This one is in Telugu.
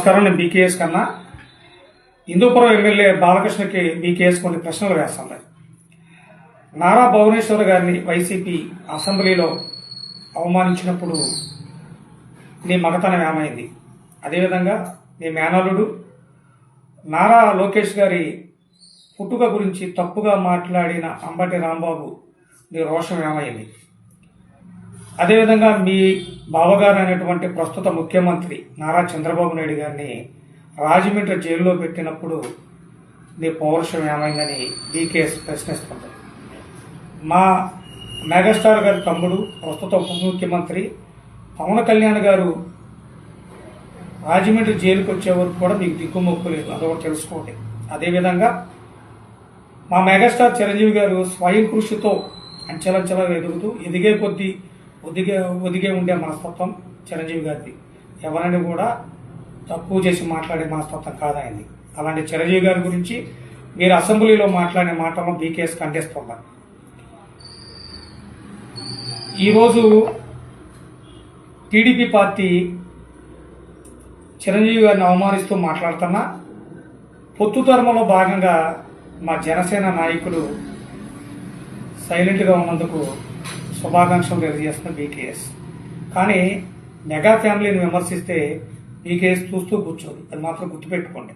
నమస్కారం. నేను బీకేఎస్ కన్నా. హిందూపురం ఎమ్మెల్యే బాలకృష్ణకి బీకేఎస్ కొన్ని ప్రశ్నలు వేస్తుంది. నారా భువనేశ్వర్ గారిని వైసీపీ అసెంబ్లీలో అవమానించినప్పుడు నీ మగతనం ఏమైంది? అదేవిధంగా నీ మేనల్లుడు నారా లోకేష్ గారి పుట్టుక గురించి తప్పుగా మాట్లాడిన అంబటి రాంబాబు నీ రోషం ఏమైంది? అదేవిధంగా మీ బావగారు అయినటువంటి ప్రస్తుత ముఖ్యమంత్రి నారా చంద్రబాబు నాయుడు గారిని రాజమండ్రి జైల్లో పెట్టినప్పుడు నీ పౌరుషం ఏమైందని బీకేఎస్ ప్రశ్నిస్తుంది. మా మెగాస్టార్ గారి తమ్ముడు ప్రస్తుత ఉప ముఖ్యమంత్రి పవన్ కళ్యాణ్ గారు రాజమండ్రి జైలుకి వచ్చే వరకు కూడా మీకు దిక్కుమొక్కు లేదు, అదొకటి తెలుసుకోండి. అదేవిధంగా మా మెగాస్టార్ చిరంజీవి గారు స్వయం కృషితో అంచెలంచెలా ఎదుగుతూ ఎదిగే కొద్దీ ఒదిగే ఉండే మనస్తత్వం చిరంజీవి గారిది. ఎవరిని కూడా తక్కువ చేసి మాట్లాడే మనస్తత్వం కాదైంది. అలాంటి చిరంజీవి గారి గురించి మీరు అసెంబ్లీలో మాట్లాడే మాటలను బీకేఎస్ ఖండిస్తున్నారు. ఈరోజు టీడీపీ పార్టీ చిరంజీవి గారిని అవమానిస్తూ మాట్లాడుతున్నా పొత్తు ధర్మంలో భాగంగా మా జనసేన నాయకులు సైలెంట్గా ఉన్నందుకు శుభాకాంక్షలు తెలియజేస్తున్న బీకేఎస్. కానీ మెగా ఫ్యామిలీని విమర్శిస్తే బీకేఎస్ చూస్తూ కూర్చోదు, అది మాత్రం గుర్తుపెట్టుకోండి.